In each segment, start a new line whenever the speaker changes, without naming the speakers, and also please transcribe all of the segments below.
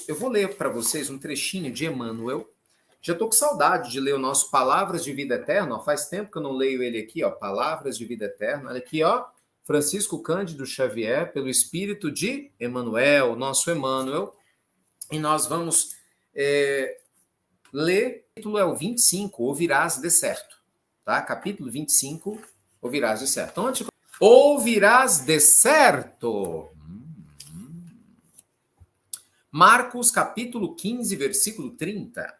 eu vou ler para vocês um trechinho de Emmanuel. Já estou com saudade de ler o nosso Palavras de Vida Eterna. Ó, faz tempo que eu não leio ele aqui, ó, Palavras de Vida Eterna. Olha aqui, ó, Francisco Cândido Xavier, pelo Espírito de Emmanuel, nosso Emmanuel. E nós vamos ler, o capítulo é o 25, Ouvirás de certo. Tá? Capítulo 25, Ouvirás de certo. Então, antes, ouvirás de certo. Marcos, capítulo 15, versículo 30.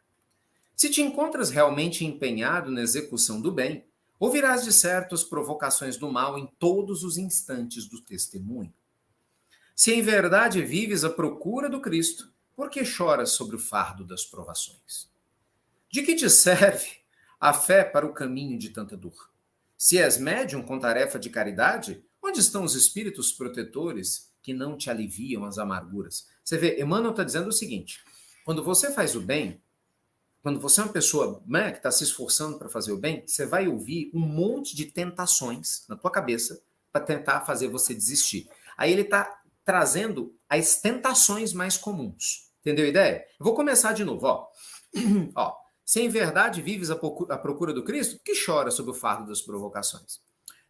Se te encontras realmente empenhado na execução do bem, ouvirás de certo as provocações do mal em todos os instantes do testemunho. Se em verdade vives à procura do Cristo, por que choras sobre o fardo das provações? De que te serve a fé para o caminho de tanta dor? Se és médium com tarefa de caridade, onde estão os espíritos protetores que não te aliviam as amarguras? Você vê, Emmanuel está dizendo o seguinte, quando você faz o bem, quando você é uma pessoa, né, que está se esforçando para fazer o bem, você vai ouvir um monte de tentações na tua cabeça para tentar fazer você desistir. Aí ele está trazendo as tentações mais comuns. Entendeu a ideia? Eu vou começar de novo. Ó, se em verdade vives à procura do Cristo, que chora sob o fardo das provocações?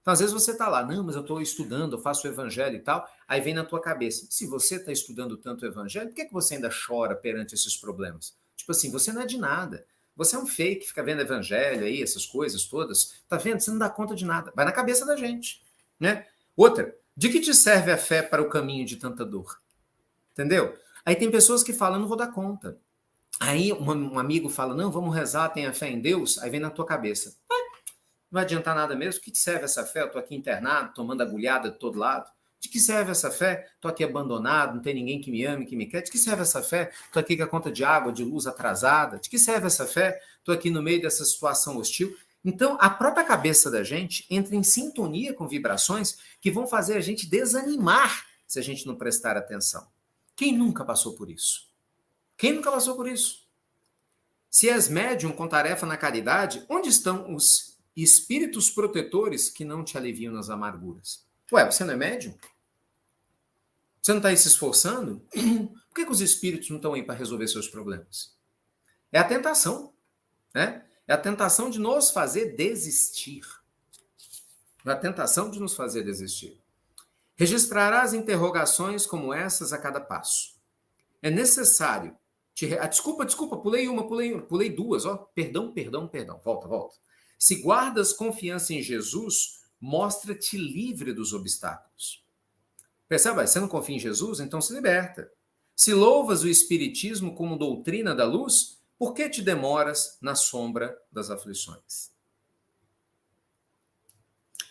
Então, às vezes você está lá, não, mas eu estou estudando, eu faço o evangelho e tal, aí vem na tua cabeça, se você está estudando tanto o evangelho, por que você ainda chora perante esses problemas? Tipo assim, você não é de nada. Você é um fake, fica vendo evangelho aí, essas coisas todas. Tá vendo? Você não dá conta de nada. Vai na cabeça da gente, né? Outra, de que te serve a fé para o caminho de tanta dor? Entendeu? Aí tem pessoas que falam, não vou dar conta. Aí um amigo fala, não, vamos rezar, tenha fé em Deus. Aí vem na tua cabeça, não vai adiantar nada mesmo. O que te serve essa fé? Eu tô aqui internado, tomando agulhada de todo lado. De que serve essa fé? Estou aqui abandonado, não tem ninguém que me ame, que me quer. De que serve essa fé? Estou aqui com a conta de água, de luz atrasada. De que serve essa fé? Estou aqui no meio dessa situação hostil. Então, a própria cabeça da gente entra em sintonia com vibrações que vão fazer a gente desanimar se a gente não prestar atenção. Quem nunca passou por isso? Quem nunca passou por isso? Se és médium com tarefa na caridade, onde estão os espíritos protetores que não te aliviam nas amarguras? Ué, você não é médium? Você não está aí se esforçando? Por que os espíritos não estão aí para resolver seus problemas? É a tentação, né? É a tentação de nos fazer desistir. É a tentação de nos fazer desistir. Registrarás interrogações como essas a cada passo. É necessário... Desculpa, pulei duas. Ó. Perdão. Volta. Se guardas confiança em Jesus, mostra-te livre dos obstáculos. Percebe? Você não confia em Jesus? Então se liberta. Se louvas o Espiritismo como doutrina da luz, por que te demoras na sombra das aflições?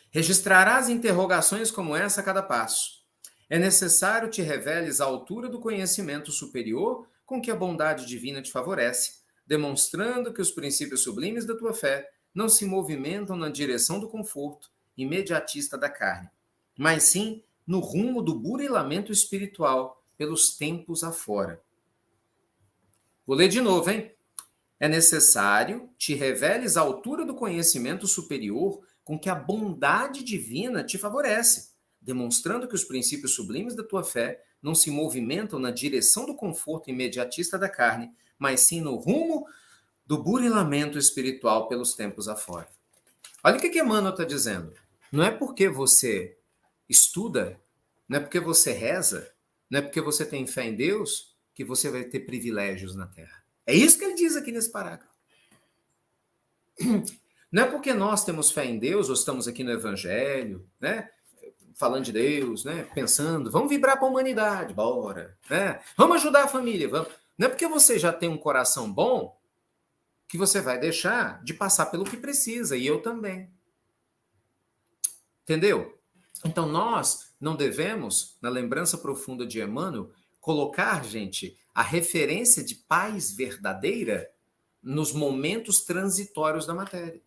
Registrarás interrogações como essa a cada passo. É necessário te reveles à altura do conhecimento superior com que a bondade divina te favorece, demonstrando que os princípios sublimes da tua fé não se movimentam na direção do conforto imediatista da carne, mas sim no rumo do burilamento espiritual pelos tempos afora. Vou ler de novo, hein? É necessário te reveles à altura do conhecimento superior com que a bondade divina te favorece, demonstrando que os princípios sublimes da tua fé não se movimentam na direção do conforto imediatista da carne, mas sim no rumo do burilamento espiritual pelos tempos afora. Olha o que Emmanuel está dizendo. Não é porque você estuda, não é porque você reza, não é porque você tem fé em Deus que você vai ter privilégios na Terra. É isso que ele diz aqui nesse parágrafo. Não é porque nós temos fé em Deus ou estamos aqui no Evangelho, né? Falando de Deus, né? Pensando, vamos vibrar para a humanidade, bora, né? Vamos ajudar a família, vamos. Não é porque você já tem um coração bom que você vai deixar de passar pelo que precisa, e eu também. Entendeu? Então nós não devemos, na lembrança profunda de Emmanuel, colocar, gente, a referência de paz verdadeira nos momentos transitórios da matéria.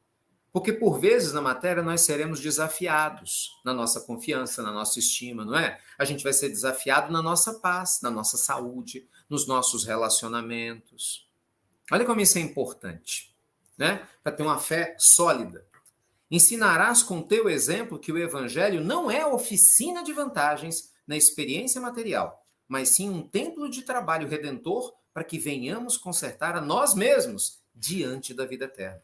Porque, por vezes, na matéria, nós seremos desafiados na nossa confiança, na nossa estima, não é? A gente vai ser desafiado na nossa paz, na nossa saúde, nos nossos relacionamentos. Olha como isso é importante, né? Para ter uma fé sólida. Ensinarás com teu exemplo que o Evangelho não é oficina de vantagens na experiência material, mas sim um templo de trabalho redentor para que venhamos consertar a nós mesmos diante da vida eterna.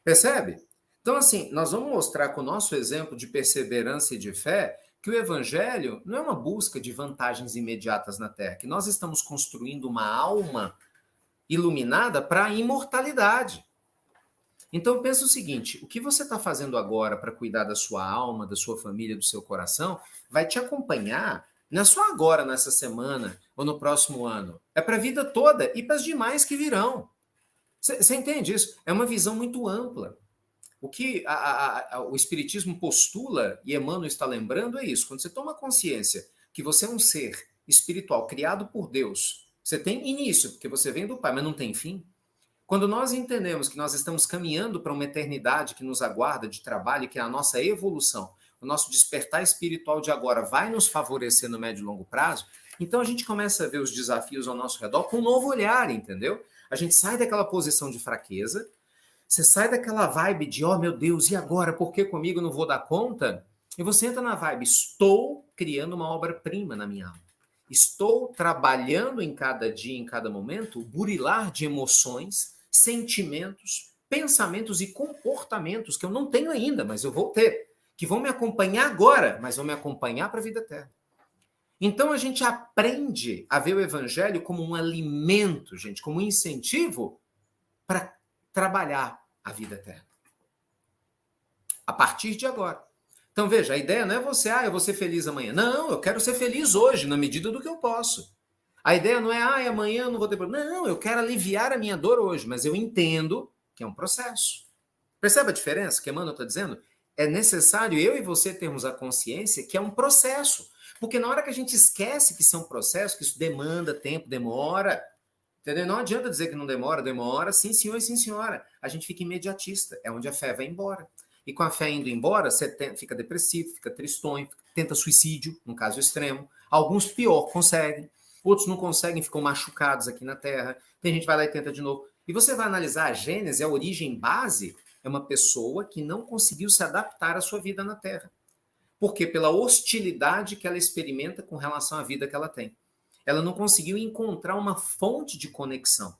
Percebe? Então, assim, nós vamos mostrar com o nosso exemplo de perseverança e de fé que o evangelho não é uma busca de vantagens imediatas na terra, que nós estamos construindo uma alma iluminada para a imortalidade. Então, pensa o seguinte, o que você está fazendo agora para cuidar da sua alma, da sua família, do seu coração, vai te acompanhar, não é só agora, nessa semana, ou no próximo ano. É para a vida toda e para as demais que virão. Você entende isso? É uma visão muito ampla. O que o Espiritismo postula, e Emmanuel está lembrando, é isso. Quando você toma consciência que você é um ser espiritual criado por Deus, você tem início, porque você vem do Pai, mas não tem fim. Quando nós entendemos que nós estamos caminhando para uma eternidade que nos aguarda de trabalho, que é a nossa evolução, o nosso despertar espiritual de agora vai nos favorecer no médio e longo prazo, então a gente começa a ver os desafios ao nosso redor com um novo olhar, entendeu? A gente sai daquela posição de fraqueza, você sai daquela vibe de, oh meu Deus, e agora? Por que comigo eu não vou dar conta? E você entra na vibe, estou criando uma obra-prima na minha alma. Estou trabalhando em cada dia, em cada momento, o burilar de emoções, sentimentos, pensamentos e comportamentos que eu não tenho ainda, mas eu vou ter, que vão me acompanhar agora, mas vão me acompanhar para a vida eterna. Então a gente aprende a ver o evangelho como um alimento, gente, como um incentivo para trabalhar a vida eterna. A partir de agora. Então veja, a ideia não é você, eu vou ser feliz amanhã. Não, eu quero ser feliz hoje, na medida do que eu posso. A ideia não é, amanhã eu não vou ter problema. Não, eu quero aliviar a minha dor hoje, mas eu entendo que é um processo. Percebe a diferença que Emmanuel está dizendo? É necessário eu e você termos a consciência que é um processo. Porque na hora que a gente esquece que são processos, que isso demanda tempo, demora, entendeu? Não adianta dizer que não demora, demora, sim senhor e sim senhora. A gente fica imediatista, é onde a fé vai embora. E com a fé indo embora, você fica depressivo, fica tristonho, tenta suicídio, num caso extremo. Alguns pior, conseguem. Outros não conseguem, ficam machucados aqui na Terra. Tem gente que vai lá e tenta de novo. E você vai analisar a Gênese, a origem base, é uma pessoa que não conseguiu se adaptar à sua vida na Terra. Por quê? Pela hostilidade que ela experimenta com relação à vida que ela tem. Ela não conseguiu encontrar uma fonte de conexão.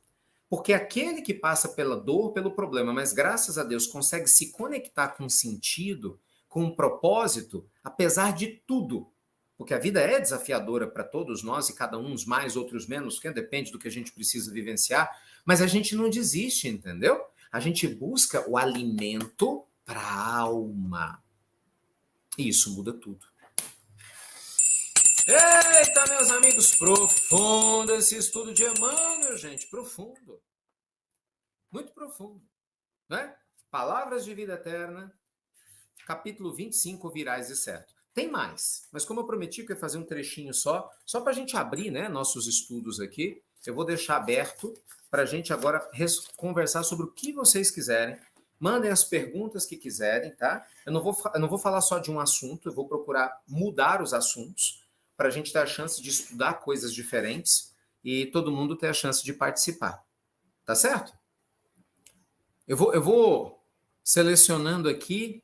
Porque aquele que passa pela dor, pelo problema, mas graças a Deus consegue se conectar com um sentido, com um propósito, apesar de tudo. Porque a vida é desafiadora para todos nós, e cada um uns mais, outros menos, que depende do que a gente precisa vivenciar, mas a gente não desiste, entendeu? A gente busca o alimento para a alma. E isso muda tudo. Eita, meus amigos, profundo esse estudo de Emmanuel, gente, profundo. Muito profundo, né? Palavras de vida eterna, capítulo 25, ouvirás de certo. Tem mais, mas como eu prometi que eu ia fazer um trechinho só para a gente abrir, né, nossos estudos aqui, eu vou deixar aberto para a gente agora conversar sobre o que vocês quiserem. Mandem as perguntas que quiserem, tá? Eu não vou falar só de um assunto, eu vou procurar mudar os assuntos para a gente ter a chance de estudar coisas diferentes e todo mundo ter a chance de participar. Tá certo? Eu vou selecionando aqui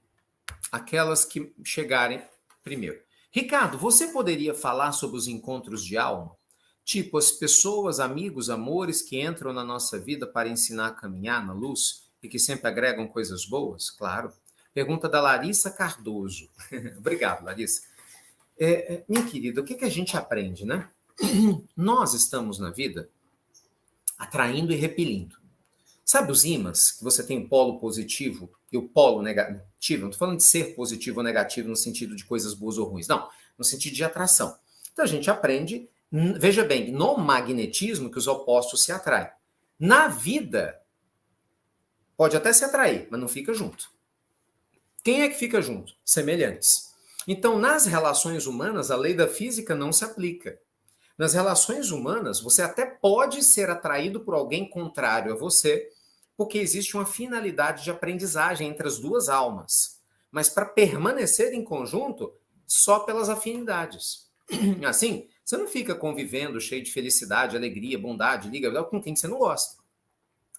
aquelas que chegarem primeiro. Ricardo, você poderia falar sobre os encontros de alma? Tipo, as pessoas, amigos, amores que entram na nossa vida para ensinar a caminhar na luz e que sempre agregam coisas boas? Claro. Pergunta da Larissa Cardoso. Obrigado, Larissa. Minha querida, o que a gente aprende, né? Nós estamos na vida atraindo e repelindo. Sabe os ímãs, que você tem o polo positivo e o polo negativo? Não estou falando de ser positivo ou negativo no sentido de coisas boas ou ruins. Não, no sentido de atração. Então a gente aprende, veja bem, no magnetismo que os opostos se atraem. Na vida, pode até se atrair, mas não fica junto. Quem é que fica junto? Semelhantes. Então, nas relações humanas, a lei da física não se aplica. Nas relações humanas, você até pode ser atraído por alguém contrário a você, porque existe uma finalidade de aprendizagem entre as duas almas. Mas para permanecer em conjunto, só pelas afinidades. Assim, você não fica convivendo cheio de felicidade, alegria, bondade, liga com quem você não gosta.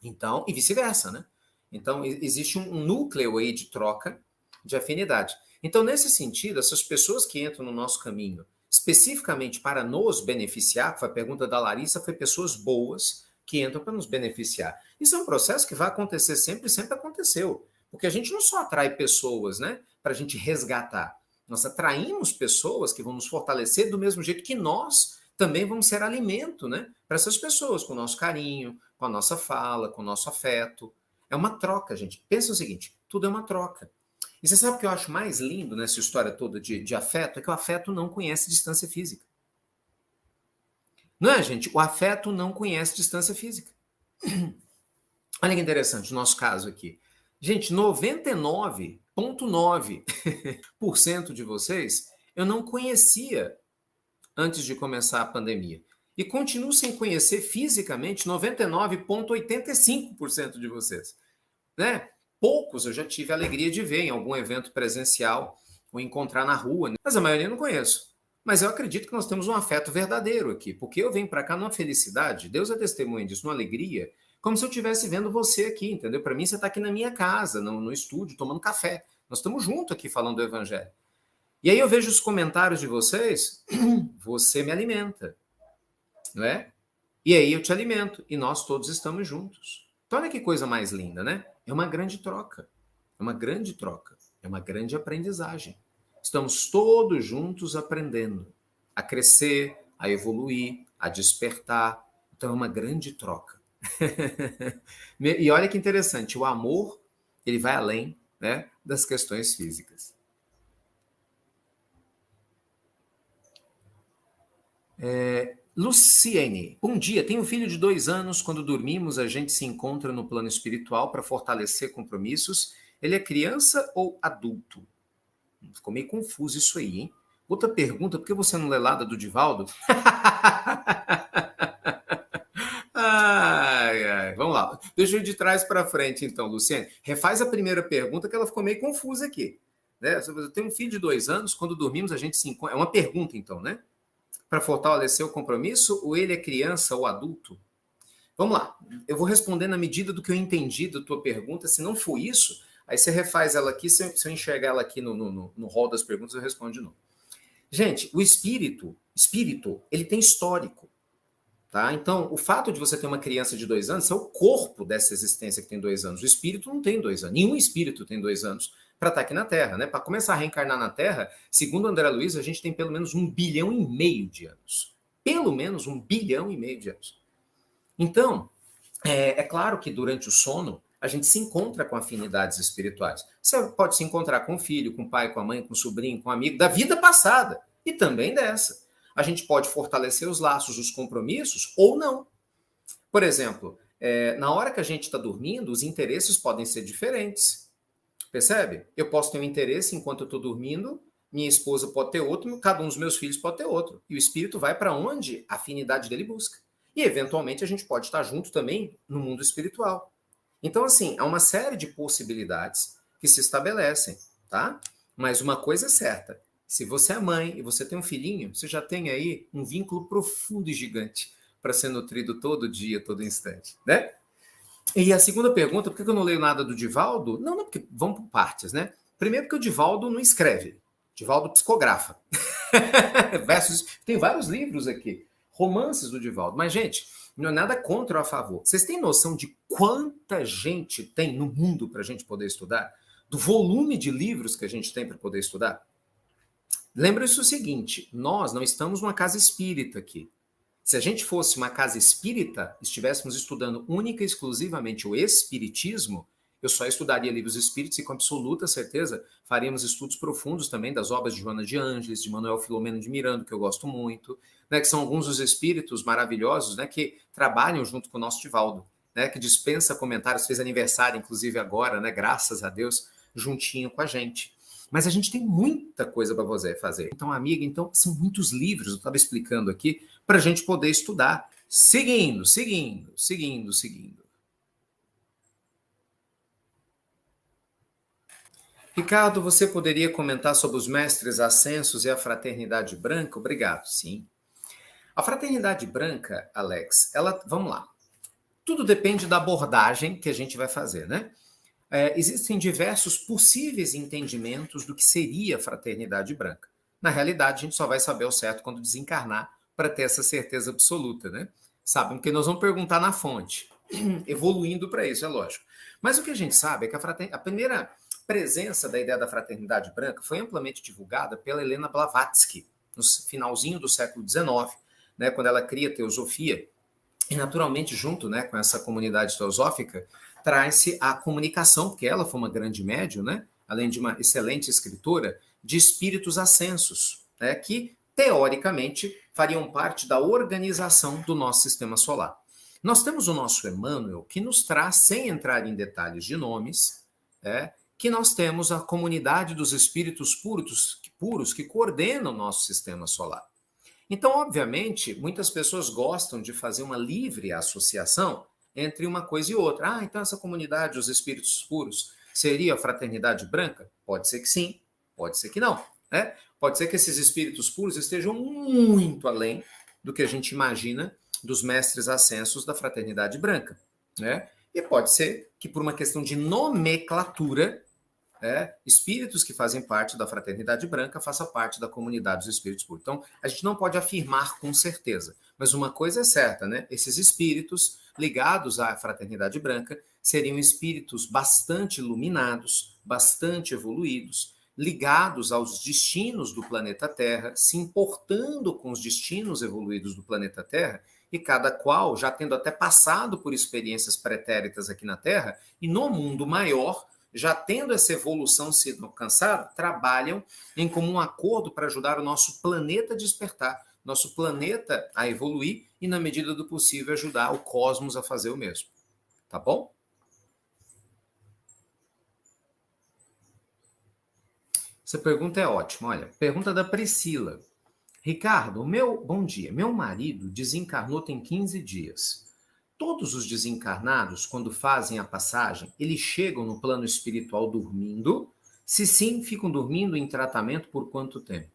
Então, e vice-versa, né? Então, existe um núcleo aí de troca de afinidade. Então, nesse sentido, essas pessoas que entram no nosso caminho especificamente para nos beneficiar, que foi a pergunta da Larissa, foi pessoas boas que entram para nos beneficiar. Isso é um processo que vai acontecer sempre, sempre aconteceu. Porque a gente não só atrai pessoas, né, para a gente resgatar. Nós atraímos pessoas que vão nos fortalecer do mesmo jeito que nós também vamos ser alimento, né, para essas pessoas, com o nosso carinho, com a nossa fala, com o nosso afeto. É uma troca, gente. Pensa o seguinte, tudo é uma troca. E você sabe o que eu acho mais lindo nessa história toda de afeto? É que o afeto não conhece distância física. Não é, gente? O afeto não conhece distância física. Olha que interessante o nosso caso aqui. Gente, 99,9% de vocês eu não conhecia antes de começar a pandemia. E continuo sem conhecer fisicamente 99,85% de vocês. Né? Poucos eu já tive a alegria de ver em algum evento presencial ou encontrar na rua, né? Mas a maioria eu não conheço. Mas eu acredito que nós temos um afeto verdadeiro aqui, porque eu venho para cá numa felicidade, Deus é testemunha disso, numa alegria, como se eu estivesse vendo você aqui, entendeu? Para mim, você está aqui na minha casa, no estúdio, tomando café. Nós estamos juntos aqui falando do Evangelho. E aí eu vejo os comentários de vocês, você me alimenta, não é? E aí eu te alimento, e nós todos estamos juntos. Então olha que coisa mais linda, né? É uma grande troca, é uma grande troca, é uma grande aprendizagem. Estamos todos juntos aprendendo a crescer, a evoluir, a despertar. Então é uma grande troca. E olha que interessante, o amor, ele vai além, né, das questões físicas. Luciene, bom dia. Tenho um filho de 2 anos. Quando dormimos, a gente se encontra no plano espiritual para fortalecer compromissos. Ele é criança ou adulto? Ficou meio confuso isso aí, hein? Outra pergunta, por que você não lê nada do Divaldo? Ai, vamos lá. Deixa eu ir de trás para frente, então, Luciene. Refaz a primeira pergunta, que ela ficou meio confusa aqui. Né? Eu tenho um filho de 2 anos. Quando dormimos, a gente se encontra. É uma pergunta, então, né? Para fortalecer o compromisso, ou ele é criança ou adulto? Vamos lá, eu vou responder na medida do que eu entendi da tua pergunta. Se não for isso, aí você refaz ela aqui, se eu enxergar ela aqui no rol das perguntas, eu respondo de novo. Gente, o espírito, ele tem histórico, tá? Então, o fato de você ter uma criança de 2 anos é o corpo dessa existência que tem 2 anos. O espírito não tem 2 anos, nenhum espírito tem 2 anos para estar aqui na Terra, né? Para começar a reencarnar na Terra, segundo André Luiz, a gente tem pelo menos 1,5 bilhão de anos. Pelo menos 1,5 bilhão de anos. Então, é claro que durante o sono, a gente se encontra com afinidades espirituais. Você pode se encontrar com o filho, com o pai, com a mãe, com o sobrinho, com o amigo, da vida passada e também dessa. A gente pode fortalecer os laços, os compromissos ou não. Por exemplo, na hora que a gente está dormindo, os interesses podem ser diferentes. Percebe? Eu posso ter um interesse enquanto eu estou dormindo, minha esposa pode ter outro, cada um dos meus filhos pode ter outro. E o espírito vai para onde a afinidade dele busca. E, eventualmente, a gente pode estar junto também no mundo espiritual. Então, assim, há uma série de possibilidades que se estabelecem, tá? Mas uma coisa é certa, se você é mãe e você tem um filhinho, você já tem aí um vínculo profundo e gigante para ser nutrido todo dia, todo instante, né? E a segunda pergunta, por que eu não leio nada do Divaldo? Não, porque vamos por partes, né? Primeiro porque o Divaldo não escreve, o Divaldo psicografa. Tem vários livros aqui, romances do Divaldo. Mas, gente, não é nada contra ou a favor. Vocês têm noção de quanta gente tem no mundo para a gente poder estudar? Do volume de livros que a gente tem para poder estudar? Lembre-se o seguinte, nós não estamos numa casa espírita aqui. Se a gente fosse uma casa espírita, estivéssemos estudando única e exclusivamente o espiritismo, eu só estudaria livros espíritos e com absoluta certeza faríamos estudos profundos também das obras de Joana de Ângeles, de Manuel Filomeno de Miranda, que eu gosto muito, né, que são alguns dos espíritos maravilhosos, né, que trabalham junto com o nosso Divaldo, né, que dispensa comentários, fez aniversário inclusive agora, né, graças a Deus, juntinho com a gente. Mas a gente tem muita coisa para você fazer. Então, amiga, são muitos livros, eu estava explicando aqui, para a gente poder estudar. Seguindo. Ricardo, você poderia comentar sobre os mestres ascensos e a fraternidade branca? Obrigado, sim. A fraternidade branca, Alex, vamos lá. Tudo depende da abordagem que a gente vai fazer, né? Existem diversos possíveis entendimentos do que seria a fraternidade branca. Na realidade, a gente só vai saber ao certo quando desencarnar para ter essa certeza absoluta, né? Sabem, porque nós vamos perguntar na fonte, evoluindo para isso, é lógico. Mas o que a gente sabe é que a primeira presença da ideia da fraternidade branca foi amplamente divulgada pela Helena Blavatsky, no finalzinho do século XIX, né, quando ela cria a teosofia, e naturalmente junto, né, com essa comunidade teosófica, traz-se a comunicação, porque ela foi uma grande médium, né, além de uma excelente escritora, de espíritos ascensos, né, que teoricamente fariam parte da organização do nosso sistema solar. Nós temos o nosso Emmanuel, que nos traz, sem entrar em detalhes de nomes, que nós temos a comunidade dos espíritos puros que coordenam o nosso sistema solar. Então, obviamente, muitas pessoas gostam de fazer uma livre associação entre uma coisa e outra. Ah, então essa comunidade dos espíritos puros seria a fraternidade branca? Pode ser que sim, pode ser que não. Né? Pode ser que esses espíritos puros estejam muito além do que a gente imagina dos mestres ascensos da fraternidade branca. Né? E pode ser que, por uma questão de nomenclatura, espíritos que fazem parte da fraternidade branca façam parte da comunidade dos espíritos puros. Então, a gente não pode afirmar com certeza, mas uma coisa é certa, né? Esses espíritos ligados à fraternidade branca seriam espíritos bastante iluminados, bastante evoluídos, ligados aos destinos do planeta Terra, se importando com os destinos evoluídos do planeta Terra, e cada qual já tendo até passado por experiências pretéritas aqui na Terra, e no mundo maior, já tendo essa evolução sido alcançada, trabalham em comum acordo para ajudar o nosso planeta a despertar, nosso planeta a evoluir e, na medida do possível, ajudar o cosmos a fazer o mesmo. Tá bom? Essa pergunta é ótima. Olha, pergunta da Priscila. Ricardo, bom dia. Meu marido desencarnou tem 15 dias. Todos os desencarnados, quando fazem a passagem, eles chegam no plano espiritual dormindo? Se sim, ficam dormindo em tratamento por quanto tempo?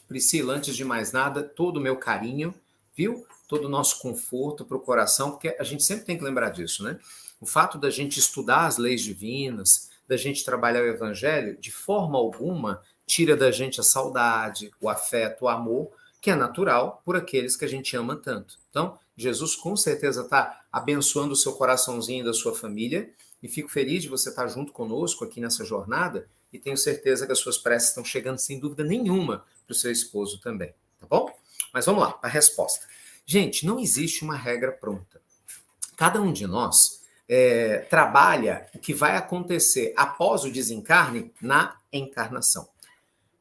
Priscila, antes de mais nada, todo o meu carinho, viu? Todo o nosso conforto para o coração, porque a gente sempre tem que lembrar disso, né? O fato da gente estudar as leis divinas, da gente trabalhar o evangelho, de forma alguma tira da gente a saudade, o afeto, o amor, que é natural por aqueles que a gente ama tanto. Então, Jesus com certeza está abençoando o seu coraçãozinho e da sua família, e fico feliz de você estar junto conosco aqui nessa jornada, e tenho certeza que as suas preces estão chegando sem dúvida nenhuma para o seu esposo também, tá bom? Mas vamos lá, a resposta. Gente, não existe uma regra pronta. Cada um de nós trabalha o que vai acontecer após o desencarne na encarnação.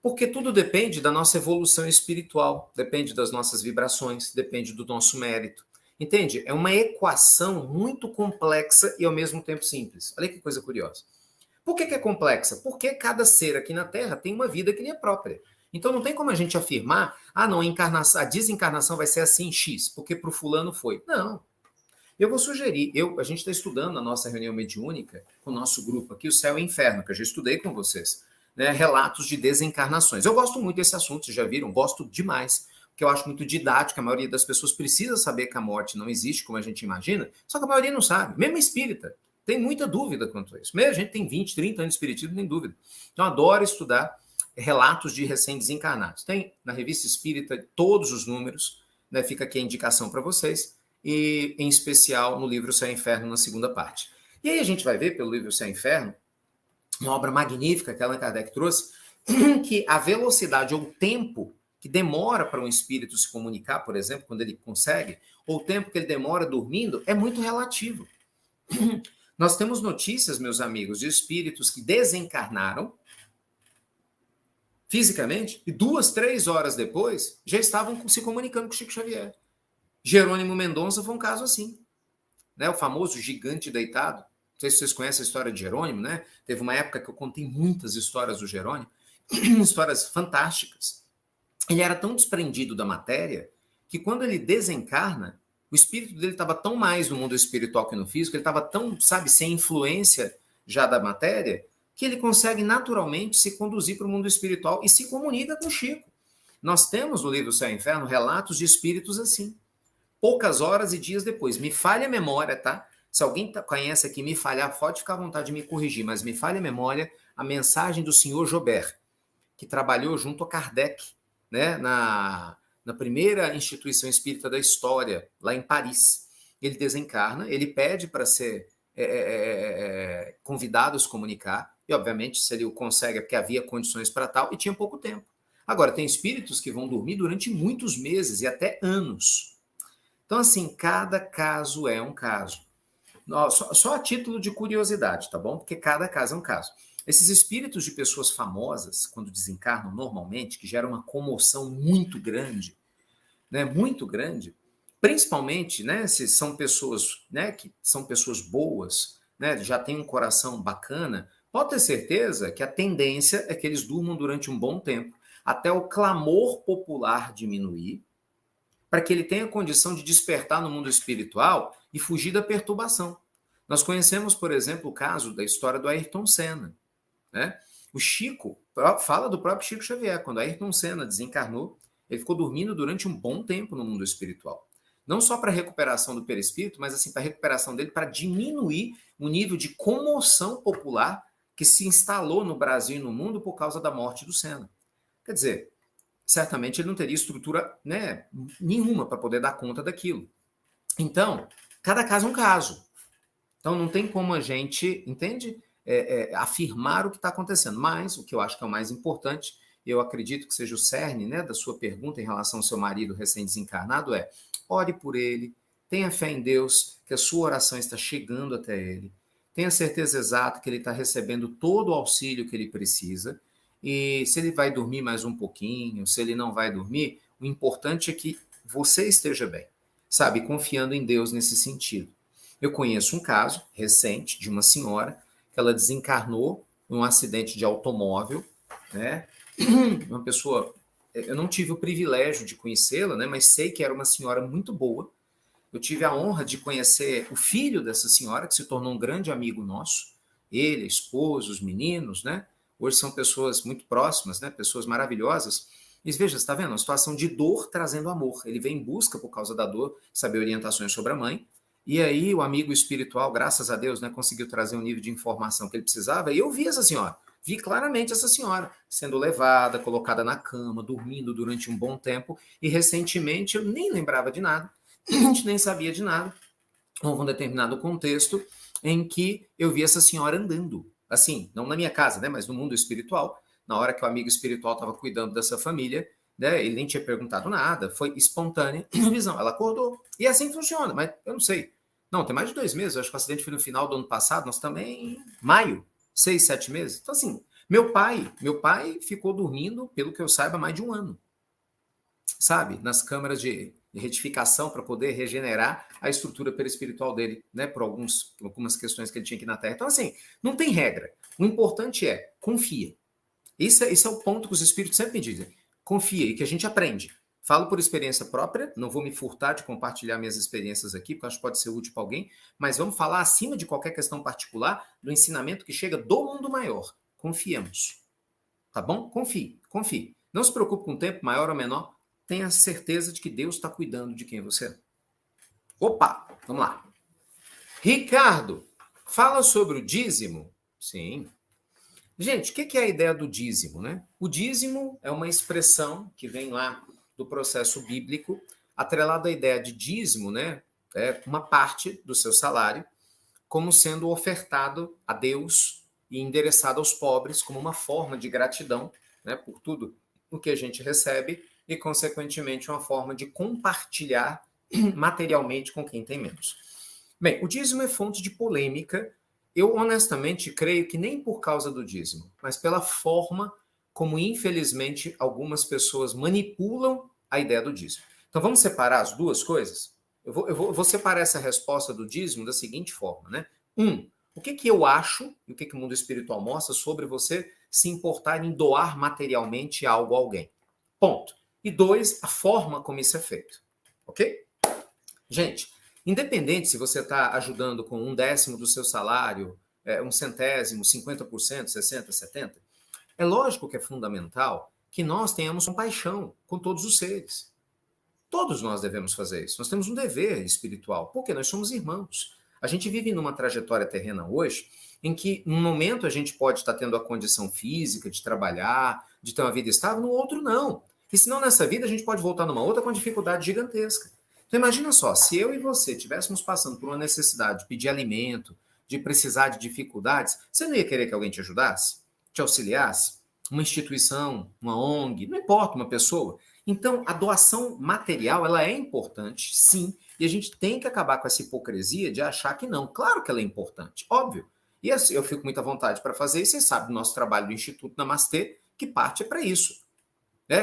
Porque tudo depende da nossa evolução espiritual, depende das nossas vibrações, depende do nosso mérito. Entende? É uma equação muito complexa e ao mesmo tempo simples. Olha que coisa curiosa. Por que é complexa? Porque cada ser aqui na Terra tem uma vida que lhe é própria. Então não tem como a gente afirmar, não, a desencarnação vai ser assim X, porque para o fulano foi. Não. Eu vou sugerir, a gente está estudando na nossa reunião mediúnica, com o nosso grupo aqui, o Céu e o Inferno, que eu já estudei com vocês, né, relatos de desencarnações. Eu gosto muito desse assunto, vocês já viram? Gosto demais, porque eu acho muito didático, a maioria das pessoas precisa saber que a morte não existe, como a gente imagina, só que a maioria não sabe, mesmo espírita, tem muita dúvida quanto a isso. Mesmo a gente tem 20, 30 anos de espiritismo, nem dúvida. Então, adoro estudar relatos de recém-desencarnados. Tem na Revista Espírita todos os números, né, fica aqui a indicação para vocês, e em especial no livro Céu e Inferno, na segunda parte. E aí a gente vai ver, pelo livro Céu e Inferno, uma obra magnífica que Allan Kardec trouxe, que a velocidade ou o tempo que demora para um espírito se comunicar, por exemplo, quando ele consegue, ou o tempo que ele demora dormindo, é muito relativo. Nós temos notícias, meus amigos, de espíritos que desencarnaram fisicamente e 2, 3 horas depois já estavam se comunicando com Chico Xavier. Jerônimo Mendonça foi um caso assim, né? O famoso gigante deitado. Não sei se vocês conhecem a história de Jerônimo, né? Teve uma época que eu contei muitas histórias do Jerônimo, histórias fantásticas. Ele era tão desprendido da matéria que quando ele desencarna, o espírito dele estava tão mais no mundo espiritual que no físico, ele estava tão, sabe, sem influência já da matéria, que ele consegue naturalmente se conduzir para o mundo espiritual e se comunica com Chico. Nós temos no livro Céu e Inferno relatos de espíritos assim. Poucas horas e dias depois. Me falha a memória, tá? Se alguém conhece aqui, me falhar, pode ficar à vontade de me corrigir, mas me falha a memória a mensagem do senhor Jobert, que trabalhou junto a Kardec, né, na primeira instituição espírita da história, lá em Paris. Ele desencarna, ele pede para ser convidado a se comunicar, e obviamente se ele o consegue é porque havia condições para tal, e tinha pouco tempo. Agora, tem espíritos que vão dormir durante muitos meses e até anos. Então, assim, cada caso é um caso. Só a título de curiosidade, tá bom? Porque cada caso é um caso. Esses espíritos de pessoas famosas, quando desencarnam normalmente, que geram uma comoção muito grande, né, muito grande, principalmente, né, se são pessoas, né, que são pessoas boas, né, já têm um coração bacana, pode ter certeza que a tendência é que eles durmam durante um bom tempo, até o clamor popular diminuir, para que ele tenha condição de despertar no mundo espiritual e fugir da perturbação. Nós conhecemos, por exemplo, o caso da história do Ayrton Senna, né? O Chico fala do próprio Chico Xavier. Quando Ayrton Senna desencarnou, ele ficou dormindo durante um bom tempo no mundo espiritual. Não só para a recuperação do perispírito, mas assim para a recuperação dele, para diminuir o nível de comoção popular que se instalou no Brasil e no mundo por causa da morte do Senna. Quer dizer, certamente ele não teria estrutura, né, nenhuma para poder dar conta daquilo. Então, cada caso é um caso. Então, não tem como a gente, entende? Afirmar o que está acontecendo. Mas, o que eu acho que é o mais importante, eu acredito que seja o cerne, né, da sua pergunta em relação ao seu marido recém-desencarnado, é: ore por ele, tenha fé em Deus, que a sua oração está chegando até ele, tenha certeza exata que ele está recebendo todo o auxílio que ele precisa, e se ele vai dormir mais um pouquinho, se ele não vai dormir, o importante é que você esteja bem, sabe, confiando em Deus nesse sentido. Eu conheço um caso recente de uma senhora que ela desencarnou num acidente de automóvel, né? Uma pessoa, eu não tive o privilégio de conhecê-la, né? Mas sei que era uma senhora muito boa. Eu tive a honra de conhecer o filho dessa senhora, que se tornou um grande amigo nosso. Ele, a esposa, os meninos, né? Hoje são pessoas muito próximas, né? Pessoas maravilhosas. E veja, você está vendo? Uma situação de dor trazendo amor. Ele vem em busca, por causa da dor, saber orientações sobre a mãe. E aí o amigo espiritual, graças a Deus, né, conseguiu trazer um nível de informação que ele precisava. E eu vi essa senhora. Vi claramente essa senhora sendo levada, colocada na cama, dormindo durante um bom tempo. E recentemente eu nem lembrava de nada. A gente nem sabia de nada. Houve um determinado contexto em que eu vi essa senhora andando. Assim, não na minha casa, né, mas no mundo espiritual. Na hora que o amigo espiritual estava cuidando dessa família, né, ele nem tinha perguntado nada, foi espontânea a visão. Ela acordou. E é assim que funciona, mas eu não sei. Não, tem mais de 2 meses. Eu acho que o acidente foi no final do ano passado. Nós também em maio, 6, 7 meses. Então, assim, meu pai ficou dormindo, pelo que eu saiba, mais de um ano, sabe? Nas câmaras de retificação para poder regenerar a estrutura perispiritual dele, né? Por algumas questões que ele tinha aqui na Terra. Então, assim, não tem regra. O importante é confia. Esse é o ponto que os espíritos sempre me dizem. Confia e que a gente aprende. Falo por experiência própria, não vou me furtar de compartilhar minhas experiências aqui, porque acho que pode ser útil para alguém, mas vamos falar acima de qualquer questão particular do ensinamento que chega do mundo maior. Confiemos. Tá bom? Confie, confie. Não se preocupe com o tempo, maior ou menor. Tenha certeza de que Deus está cuidando de quem você é. Opa, vamos lá. Ricardo, fala sobre o dízimo? Sim. Gente, o que é a ideia do dízimo, né? O dízimo é uma expressão que vem lá do processo bíblico, atrelado à ideia de dízimo, né? É uma parte do seu salário, como sendo ofertado a Deus e endereçado aos pobres como uma forma de gratidão, né, por tudo o que a gente recebe e, consequentemente, uma forma de compartilhar materialmente com quem tem menos. Bem, o dízimo é fonte de polêmica. Eu, honestamente, creio que nem por causa do dízimo, mas pela forma como, infelizmente, algumas pessoas manipulam a ideia do dízimo. Então, vamos separar as duas coisas? Eu vou separar essa resposta do dízimo da seguinte forma, né? O que eu acho, e o que o mundo espiritual mostra sobre você se importar em doar materialmente algo a alguém. Ponto. E 2, a forma como isso é feito. Ok? Gente, independente se você está ajudando com 1/10 do seu salário, 1/100, 50%, 60%, 70%, é lógico que é fundamental que nós tenhamos compaixão com todos os seres. Todos nós devemos fazer isso. Nós temos um dever espiritual, porque nós somos irmãos. A gente vive numa trajetória terrena hoje em que, num momento, a gente pode estar tendo a condição física de trabalhar, de ter uma vida estável, no outro não. E senão, nessa vida, a gente pode voltar numa outra com dificuldade gigantesca. Então, imagina só, se eu e você estivéssemos passando por uma necessidade de pedir alimento, de precisar de dificuldades, você não ia querer que alguém te ajudasse? Te auxiliasse? Uma instituição, uma ONG, não importa, uma pessoa. Então, a doação material, ela é importante, sim, e a gente tem que acabar com essa hipocrisia de achar que não. Claro que ela é importante, óbvio. E assim, eu fico muito à vontade para fazer, e você sabe do nosso trabalho do Instituto Namastê, que parte é para isso.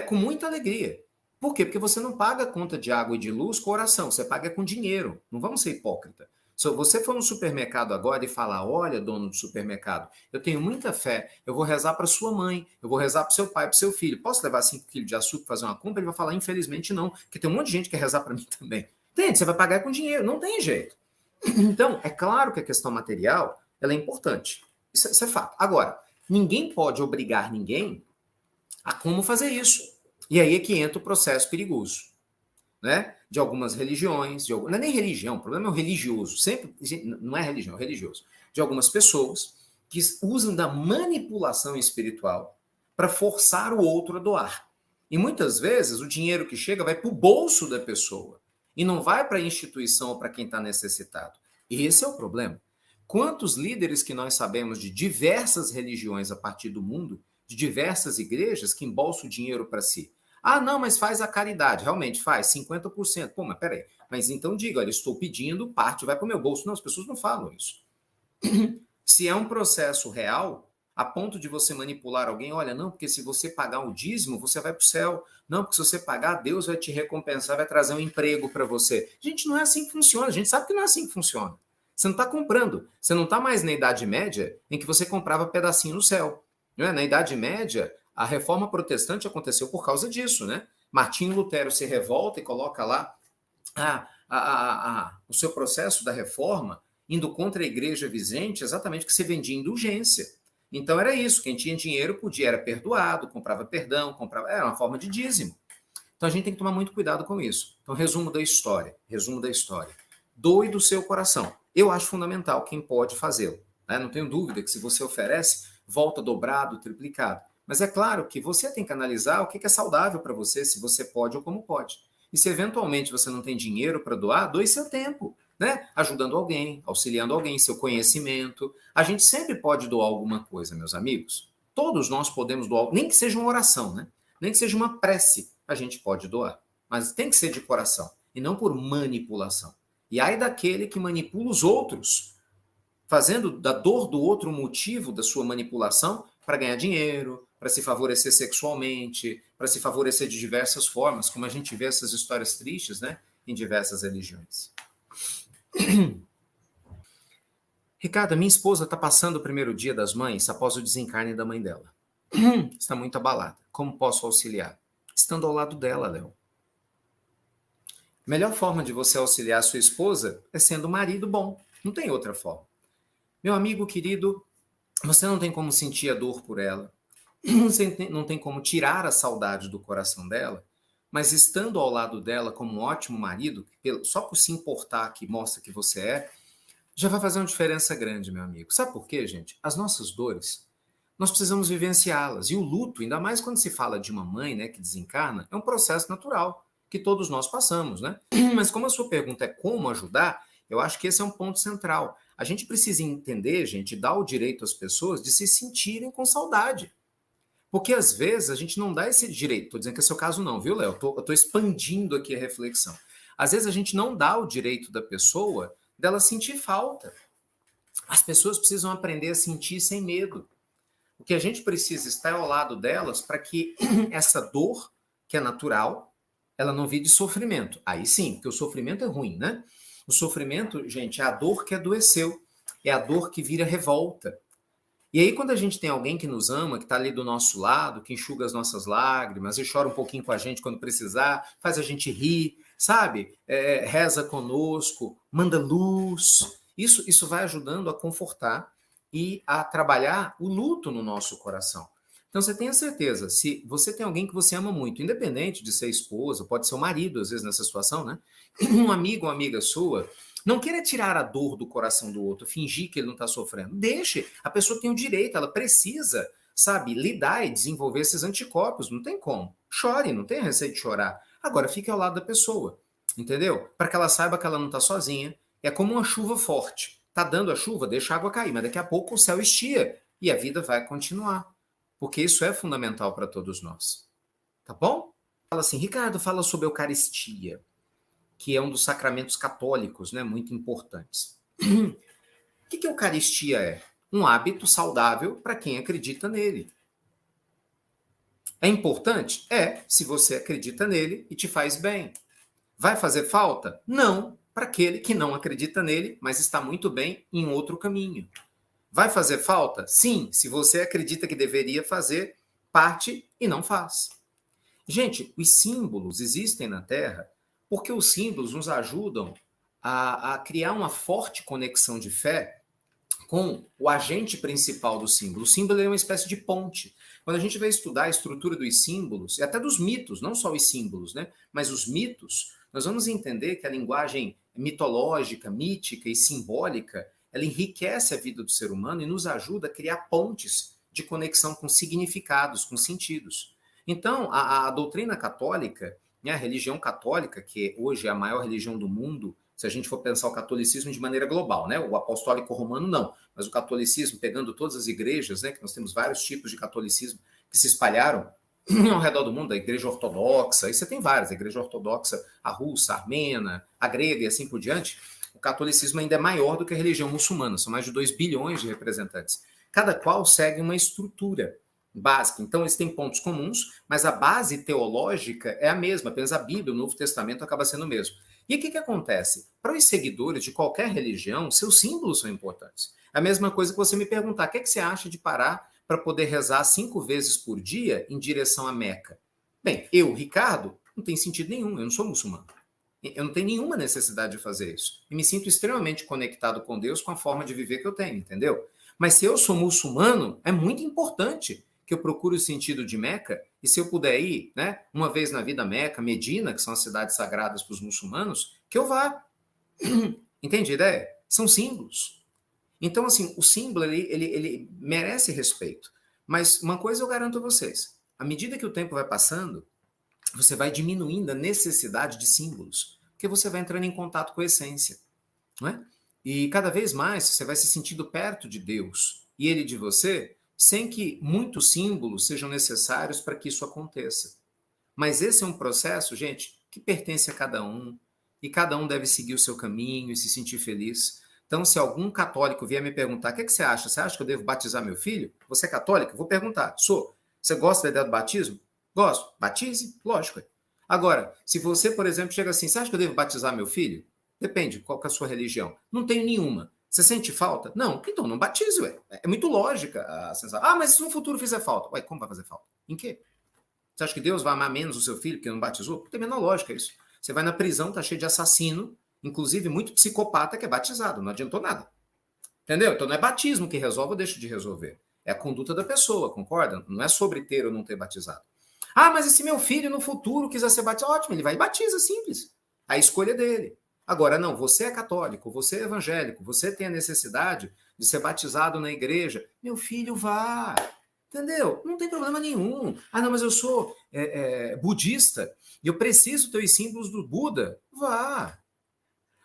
Com muita alegria. Por quê? Porque você não paga a conta de água e de luz com oração, você paga com dinheiro. Não vamos ser hipócrita. Se você for no supermercado agora e falar, olha, dono do supermercado, eu tenho muita fé, eu vou rezar para sua mãe, eu vou rezar para seu pai, para seu filho. Posso levar 5 quilos de açúcar para fazer uma compra? Ele vai falar, infelizmente não, porque tem um monte de gente que quer rezar para mim também. Entende? Você vai pagar com dinheiro, não tem jeito. Então, é claro que a questão material ela é importante. Isso é fato. Agora, ninguém pode obrigar ninguém a como fazer isso. E aí é que entra o processo perigoso, né? De algumas religiões, não é nem religião, o problema é o religioso, sempre, não é religião, é religioso. De algumas pessoas que usam da manipulação espiritual para forçar o outro a doar. E muitas vezes o dinheiro que chega vai para o bolso da pessoa e não vai para a instituição ou para quem está necessitado. E esse é o problema. Quantos líderes que nós sabemos de diversas religiões a partir do mundo, de diversas igrejas, que embolsam o dinheiro para si? Ah, não, mas faz a caridade. Realmente faz, 50%. Pô, mas peraí. Mas então diga, olha, estou pedindo, parte vai para o meu bolso. Não, as pessoas não falam isso. Se é um processo real, a ponto de você manipular alguém, olha, não, porque se você pagar o dízimo, você vai para o céu. Não, porque se você pagar, Deus vai te recompensar, vai trazer um emprego para você. Gente, não é assim que funciona. A gente sabe que não é assim que funciona. Você não está comprando. Você não está mais na Idade Média em que você comprava pedacinho no céu. Não é? Na Idade Média, a reforma protestante aconteceu por causa disso, né? Martinho Lutero se revolta e coloca lá o seu processo da reforma, indo contra a igreja vigente, exatamente que se vendia indulgência. Então era isso, quem tinha dinheiro podia, era perdoado, comprava perdão, era uma forma de dízimo. Então a gente tem que tomar muito cuidado com isso. Então, resumo da história. Doe do seu coração. Eu acho fundamental quem pode fazê-lo. Né? Não tenho dúvida que se você oferece, volta dobrado, triplicado. Mas é claro que você tem que analisar o que é saudável para você, se você pode ou como pode. E se eventualmente você não tem dinheiro para doar, doe seu tempo, né? Ajudando alguém, auxiliando alguém, seu conhecimento. A gente sempre pode doar alguma coisa, meus amigos. Todos nós podemos doar, nem que seja uma oração, né? Nem que seja uma prece, a gente pode doar. Mas tem que ser de coração, e não por manipulação. E ai daquele que manipula os outros, fazendo da dor do outro motivo da sua manipulação para ganhar dinheiro, para se favorecer sexualmente, para se favorecer de diversas formas, como a gente vê essas histórias tristes, né, em diversas religiões. Ricardo, minha esposa está passando o primeiro dia das mães após o desencarne da mãe dela. Está muito abalada. Como posso auxiliar? Estando ao lado dela, Léo. A melhor forma de você auxiliar a sua esposa é sendo um marido bom. Não tem outra forma. Meu amigo querido, você não tem como sentir a dor por ela. Você não tem como tirar a saudade do coração dela, mas estando ao lado dela como um ótimo marido, só por se importar que mostra que você é, já vai fazer uma diferença grande, meu amigo. Sabe por quê, gente? As nossas dores, nós precisamos vivenciá-las. E o luto, ainda mais quando se fala de uma mãe, né, que desencarna, é um processo natural que todos nós passamos, né? Mas como a sua pergunta é como ajudar, eu acho que esse é um ponto central. A gente precisa entender, gente, dar o direito às pessoas de se sentirem com saudade. Porque às vezes a gente não dá esse direito. Estou dizendo que é seu caso não, viu, Léo? Eu estou expandindo aqui a reflexão. Às vezes a gente não dá o direito da pessoa dela sentir falta. As pessoas precisam aprender a sentir sem medo. O que a gente precisa é estar ao lado delas para que essa dor, que é natural, ela não vire sofrimento. Aí sim, porque o sofrimento é ruim, né? O sofrimento, gente, é a dor que adoeceu. É a dor que vira revolta. E aí, quando a gente tem alguém que nos ama, que está ali do nosso lado, que enxuga as nossas lágrimas e chora um pouquinho com a gente quando precisar, faz a gente rir, sabe? Reza conosco, manda luz. Isso vai ajudando a confortar e a trabalhar o luto no nosso coração. Então, você tenha certeza, se você tem alguém que você ama muito, independente de ser esposa, pode ser o marido, às vezes, nessa situação, né? Um amigo ou amiga sua, Não queira tirar a dor do coração do outro, fingir que ele não está sofrendo. Deixe, a pessoa tem o direito, ela precisa, sabe, lidar e desenvolver esses anticorpos, não tem como. Chore, não tem receio de chorar. Agora, fique ao lado da pessoa, entendeu? Para que ela saiba que ela não está sozinha. É como uma chuva forte. Tá dando a chuva, deixa a água cair, mas daqui a pouco o céu estia e a vida vai continuar. Porque isso é fundamental para todos nós. Tá bom? Fala assim, Ricardo, fala sobre a Eucaristia, que é um dos sacramentos católicos, né, muito importantes. O que a Eucaristia é? Um hábito saudável para quem acredita nele. É importante? É, se você acredita nele e te faz bem. Vai fazer falta? Não, para aquele que não acredita nele, mas está muito bem em outro caminho. Vai fazer falta? Sim, se você acredita que deveria fazer parte e não faz. Gente, os símbolos existem na Terra porque os símbolos nos ajudam a criar uma forte conexão de fé com o agente principal do símbolo. O símbolo é uma espécie de ponte. Quando a gente vai estudar a estrutura dos símbolos, e até dos mitos, não só os símbolos, né, mas os mitos, nós vamos entender que a linguagem mitológica, mítica e simbólica, ela enriquece a vida do ser humano e nos ajuda a criar pontes de conexão com significados, com sentidos. Então, a doutrina católica, né, a religião católica, que hoje é a maior religião do mundo, se a gente for pensar o catolicismo de maneira global, né? O apostólico romano não, mas o catolicismo, pegando todas as igrejas, né? Que nós temos vários tipos de catolicismo que se espalharam ao redor do mundo, a igreja ortodoxa, aí você tem várias, a igreja ortodoxa, a russa, a armena, a grega e assim por diante. O catolicismo ainda é maior do que a religião muçulmana, são mais de 2 bilhões de representantes. Cada qual segue uma estrutura básica. Então, eles têm pontos comuns, mas a base teológica é a mesma, apenas a Bíblia, o Novo Testamento, acaba sendo o mesmo. E o que acontece? Para os seguidores de qualquer religião, seus símbolos são importantes. A mesma coisa que você me perguntar, o que você acha de parar para poder rezar 5 vezes por dia em direção a Meca? Bem, eu, Ricardo, não tem sentido nenhum, eu não sou muçulmano. Eu não tenho nenhuma necessidade de fazer isso. E me sinto extremamente conectado com Deus, com a forma de viver que eu tenho, entendeu? Mas se eu sou muçulmano, é muito importante que eu procure o sentido de Meca, e se eu puder ir, né, uma vez na vida Meca, Medina, que são as cidades sagradas para os muçulmanos, que eu vá. Entende a ideia? São símbolos. Então, assim, o símbolo, ele merece respeito. Mas uma coisa eu garanto a vocês, à medida que o tempo vai passando, você vai diminuindo a necessidade de símbolos, porque você vai entrando em contato com a essência, não é? E cada vez mais você vai se sentindo perto de Deus e Ele de você, sem que muitos símbolos sejam necessários para que isso aconteça. Mas esse é um processo, gente, que pertence a cada um, e cada um deve seguir o seu caminho e se sentir feliz. Então, se algum católico vier me perguntar, o que você acha? Você acha que eu devo batizar meu filho? Você é católico? Eu vou perguntar. Sou. Você gosta da ideia do batismo? Gosto. Batize? Lógico. Agora, se você, por exemplo, chega assim, você acha que eu devo batizar meu filho? Depende, qual que é a sua religião? Não tenho nenhuma. Você sente falta? Não. Então não batize, ué. É muito lógica a sensação. Ah, mas se no futuro fizer falta? Ué, como vai fazer falta? Em quê? Você acha que Deus vai amar menos o seu filho porque não batizou? Não tem a menor lógica isso. Você vai na prisão, tá cheio de assassino, inclusive muito psicopata que é batizado. Não adiantou nada. Entendeu? Então não é batismo que resolve ou deixa de resolver. É a conduta da pessoa, concorda? Não é sobre ter ou não ter batizado. Ah, mas e se meu filho no futuro quiser ser batizado? Ótimo, ele vai e batiza, simples. A escolha dele. Agora, não, você é católico, você é evangélico, você tem a necessidade de ser batizado na igreja. Meu filho, vá. Entendeu? Não tem problema nenhum. Ah, não, mas eu sou budista e eu preciso ter os símbolos do Buda. Vá.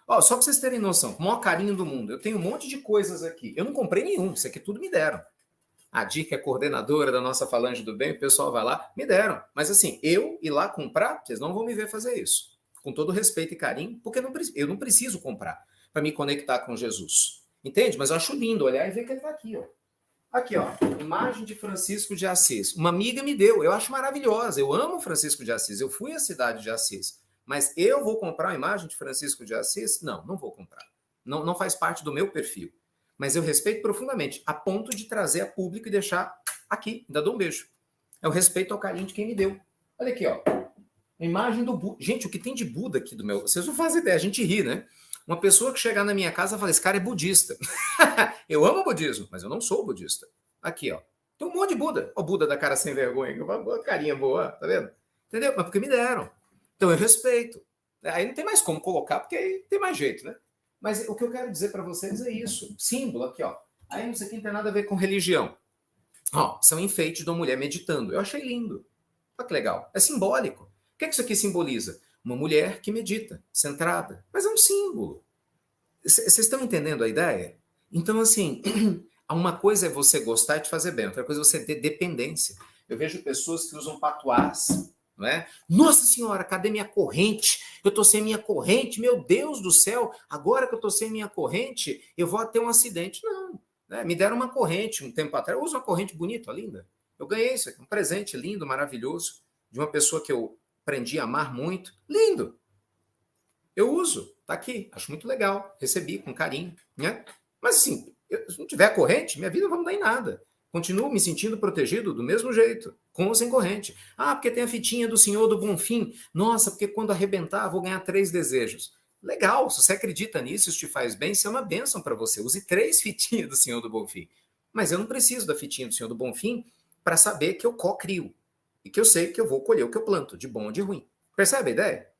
Ó, só para vocês terem noção, com o maior carinho do mundo, eu tenho um monte de coisas aqui. Eu não comprei nenhum, isso aqui tudo me deram. A Dica é coordenadora da nossa Falange do Bem, o pessoal vai lá, me deram. Mas assim, eu ir lá comprar, vocês não vão me ver fazer isso. Com todo respeito e carinho, porque eu não preciso comprar para me conectar com Jesus. Entende? Mas eu acho lindo olhar e ver que ele está aqui, ó. Aqui, ó, imagem de Francisco de Assis. Uma amiga me deu, eu acho maravilhosa. Eu amo Francisco de Assis, eu fui à cidade de Assis. Mas eu vou comprar uma imagem de Francisco de Assis? Não, não vou comprar. Não, não faz parte do meu perfil. Mas eu respeito profundamente, a ponto de trazer a público e deixar aqui. Ainda dou um beijo. É o respeito ao carinho de quem me deu. Olha aqui, ó. A imagem do Buda. Gente, o que tem de Buda aqui do meu... Vocês não fazem ideia, a gente ri, né? Uma pessoa que chegar na minha casa e falar, esse cara é budista. Eu amo o budismo, mas eu não sou budista. Aqui, ó. Tem um monte de Buda. O Buda da cara sem vergonha. Uma carinha boa, tá vendo? Entendeu? Mas porque me deram. Então eu respeito. Aí não tem mais como colocar, porque aí tem mais jeito, né? Mas o que eu quero dizer para vocês é isso. Símbolo aqui, ó. Aí isso aqui não tem nada a ver com religião. Ó, são enfeites de uma mulher meditando. Eu achei lindo. Olha que legal. É simbólico. O que é que isso aqui simboliza? Uma mulher que medita, centrada. Mas é um símbolo. Vocês estão entendendo a ideia? Então, assim, uma coisa é você gostar de fazer bem, outra coisa é você ter dependência. Eu vejo pessoas que usam patuás, não é? Nossa Senhora, cadê minha corrente? Eu tô sem minha corrente, meu Deus do céu, agora que eu tô sem minha corrente, eu vou ter um acidente. Não, né? Me deram uma corrente um tempo atrás, eu uso uma corrente bonita, linda. Eu ganhei isso aqui, um presente lindo, maravilhoso, de uma pessoa que eu aprendi a amar muito. Lindo! Eu uso, tá aqui, acho muito legal, recebi com carinho, né? Mas assim, se não tiver corrente, minha vida não vai mudar em nada. Continuo me sentindo protegido do mesmo jeito, com ou sem corrente. Ah, porque tem a fitinha do Senhor do Bonfim. Nossa, porque quando arrebentar, vou ganhar 3 desejos. Legal, se você acredita nisso, isso te faz bem, isso é uma bênção para você. Use 3 fitinhas do Senhor do Bonfim. Mas eu não preciso da fitinha do Senhor do Bonfim para saber que eu co-crio. E que eu sei que eu vou colher o que eu planto, de bom ou de ruim. Percebe a ideia?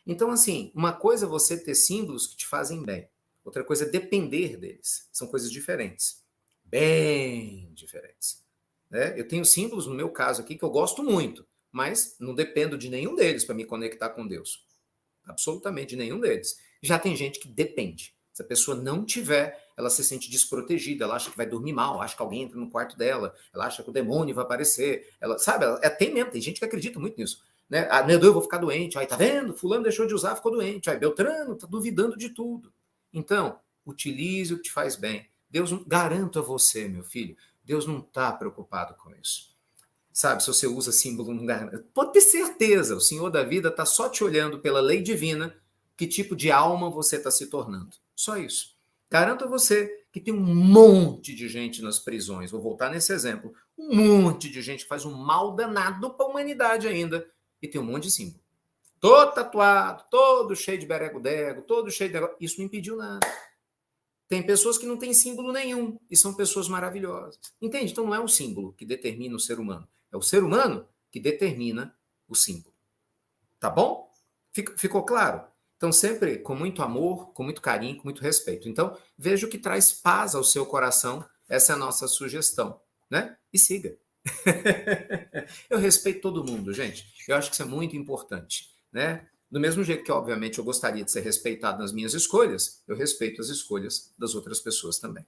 Então, assim, uma coisa é você ter símbolos que te fazem bem. Outra coisa é depender deles. São coisas diferentes. Bem diferentes. Né? Eu tenho símbolos, no meu caso aqui, que eu gosto muito, mas não dependo de nenhum deles para me conectar com Deus. Absolutamente nenhum deles. Já tem gente que depende. Se a pessoa não tiver, ela se sente desprotegida, ela acha que vai dormir mal, acha que alguém entra no quarto dela, ela acha que o demônio vai aparecer, ela, sabe, tem mesmo, tem gente que acredita muito nisso. Né? Ah, meu Deus, eu vou ficar doente. Aí, tá vendo? Fulano deixou de usar, ficou doente. Aí, Beltrano tá duvidando de tudo. Então, utilize o que te faz bem. Deus, garanto a você, meu filho, Deus não está preocupado com isso. Sabe, se você usa símbolo, não garante. Pode ter certeza, o Senhor da vida está só te olhando pela lei divina que tipo de alma você está se tornando. Só isso. Garanto a você que tem um monte de gente nas prisões. Vou voltar nesse exemplo. Um monte de gente que faz um mal danado para a humanidade ainda. E tem um monte de símbolo. Todo tatuado, todo cheio de berego-dego, todo cheio de negócio. Isso não impediu nada. Tem pessoas que não têm símbolo nenhum e são pessoas maravilhosas. Entende? Então não é o símbolo que determina o ser humano. É o ser humano que determina o símbolo. Tá bom? Ficou claro? Então, sempre com muito amor, com muito carinho, com muito respeito. Então, veja o que traz paz ao seu coração. Essa é a nossa sugestão, né? E siga. Eu respeito todo mundo, gente. Eu acho que isso é muito importante, né? Do mesmo jeito que, obviamente, eu gostaria de ser respeitado nas minhas escolhas, eu respeito as escolhas das outras pessoas também.